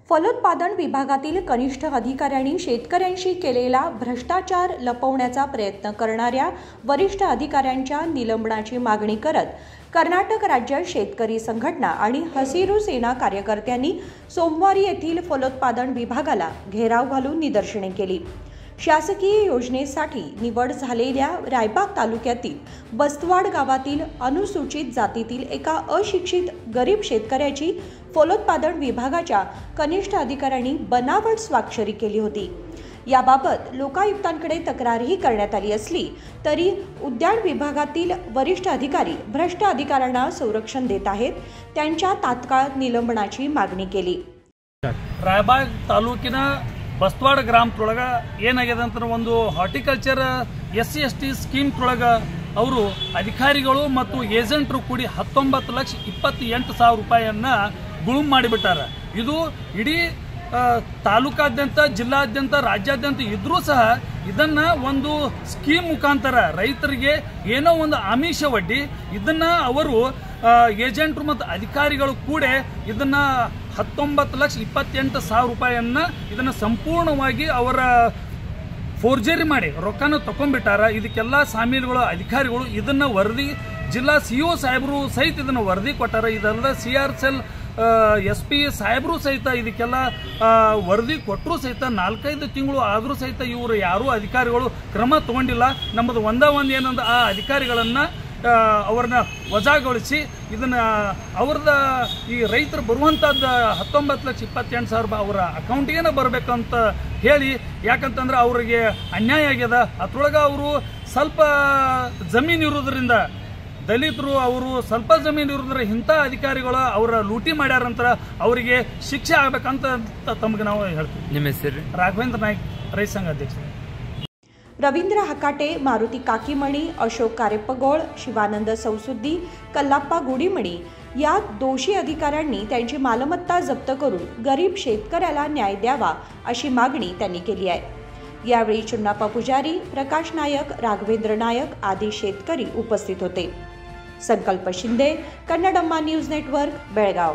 फलोत्पादन विभागातील कनिष्ठ अधिकाऱ्यांनी शेतकऱ्यांशी केलेला भ्रष्टाचार लपवण्याचा प्रयत्न करणाऱ्या वरिष्ठ अधिकाऱ्यांच्या निलंबनाची मागणी करत कर्नाटक राज्य शेतकरी संघटना आणि हसिरू सेना कार्यकर्त्यांनी सोमवारी येथील फलोत्पादन विभागाला घेराव घालून निदर्शने केली। शासकीय योजनेसाठी निवड झालेल्या रायबाग तालुक्यातील बस्तवाड गावातील अनुसूचित जातीतील एका अशिक्षित गरीब शेतकऱ्याची फलोत्पादन विभागाच्या कनिष्ठ अधिकाऱ्यांनी बनावट स्वाक्षरी केली होती। याबाबत लोकायुक्तांकडे तक्रारही करण्यात आली असली तरी उद्यान विभागातील वरिष्ठ अधिकारी भ्रष्ट अधिकाऱ्यांना संरक्षण देत आहेत, त्यांच्या तात्काळ निलंबनाची मागणी केली। ರಾಯಬಾಗ್ ತಾಲೂಕಿನ ಬಸ್ತವಾಡ ಗ್ರಾಮದೊಳಗ ಏನಾಗಿದೆ ಅಂತ ಒಂದು ಹಾರ್ಟಿಕಲ್ಚರ್ SC ST ಸ್ಕೀಮ್ ಒಳಗ ಅವರು ಅಧಿಕಾರಿಗಳು ಮತ್ತು ಏಜೆಂಟರು ಕೂಡಿ 19,28,000 ರೂಪಾಯಿಯನ್ನ ಗುಳುಂ ಮಾಡಿಬಿಟ್ಟಾರ। ಇದು ಇಡೀ ತಾಲೂಕಾದ್ಯಂತ ಜಿಲ್ಲಾದ್ಯಂತ ರಾಜ್ಯಾದ್ಯಂತ ಇದ್ರೂ ಸಹ ಇದನ್ನ ಒಂದು ಸ್ಕೀಮ್ ಮುಖಾಂತರ ರೈತರಿಗೆ ಏನೋ ಒಂದು ಆಮಿಷ ಒಡ್ಡಿ ಇದನ್ನ ಅವರು ಏಜೆಂಟರು ಮತ್ತು ಅಧಿಕಾರಿಗಳು ಕೂಡ ಇದನ್ನ 19,28,000 ರೂಪಾಯಿಯನ್ನ ಇದನ್ನ ಸಂಪೂರ್ಣವಾಗಿ ಅವರ ಫೋರ್ಜರಿ ಮಾಡಿ ರೊಕ್ಕನ ತಗೊಂಡ್ಬಿಟ್ಟಾರ। ಇದಕ್ಕೆಲ್ಲ ಸಾಮೀಲುಗಳು ಅಧಿಕಾರಿಗಳು ಇದನ್ನ ವರದಿ ಜಿಲ್ಲಾ CO ಸಾಹೇಬರು ಸಹಿತ ಇದನ್ನ ವರದಿ ಕೊಟ್ಟಾರ। ಇದಲ್ಲದೆ CR ಸೆಲ್ SP ಸಾಹೇಬರು ಸಹಿತ ಇದಕ್ಕೆಲ್ಲ ವರದಿ ಕೊಟ್ಟರು ಸಹಿತ 4-5 ತಿಂಗಳು ಆದರೂ ಸಹಿತ ಇವರು ಯಾರೂ ಅಧಿಕಾರಿಗಳು ಕ್ರಮ ತಗೊಂಡಿಲ್ಲ। ನಮ್ಮದು ಒಂದೇ ಏನಂದ್ರೆ ಆ ಅಧಿಕಾರಿಗಳನ್ನ ಅವರನ್ನ ವಜಾಗೊಳಿಸಿ ಇದನ್ನ ಅವರದ ಈ ರೈತರು ಬರುವಂತದ್ದು 19,28,000 ರೂಪಾಯಿ ಅವರ ಅಕೌಂಟಿಗೆ ಬರಬೇಕಂತ ಹೇಳಿ, ಯಾಕಂತಂದ್ರೆ ಅವರಿಗೆ ಅನ್ಯಾಯ ಆಗ್ಯದ। ಅದ್ರೊಳಗೆ ಅವರು ಸ್ವಲ್ಪ ಜಮೀನು ಇರೋದ್ರಿಂದ ದಲಿತರು ಅವರು ಸ್ವಲ್ಪ ಜಮೀನು ಇರೋದ್ರ ಇಂಥ ಅಧಿಕಾರಿಗಳು ಅವರ ಲೂಟಿ ಮಾಡ್ಯಾರಂತ ಅವರಿಗೆ ಶಿಕ್ಷೆ ಆಗಬೇಕಂತ ತಮಗೆ ನಾವು ಹೇಳ್ತೀವಿ। ನಿಮ್ಮ ಹೆಸರು? ರಾಘವೇಂದ್ರ ನಾಯ್ಕ, ರೈತ ಸಂಘ ಅಧ್ಯಕ್ಷ। रवींद्र हकाटे, मारुती काकीमणी, अशोक कारेपगोळ, शिवानंद सौसुद्दी, कल्लाप्पा गुडीमणी या दोषी अधिकाऱ्यांनी त्यांची मालमत्ता जप्त करून गरीब शेतकऱ्याला न्याय द्यावा अशी मागणी त्यांनी केली आहे। यावेळी चुन्नाप्पा पुजारी, प्रकाश नायक, राघवेंद्र नायक आदी शेतकरी उपस्थित होते। संकल्प शिंदे, कन्नडम्मा न्यूज नेटवर्क, बेळगाव।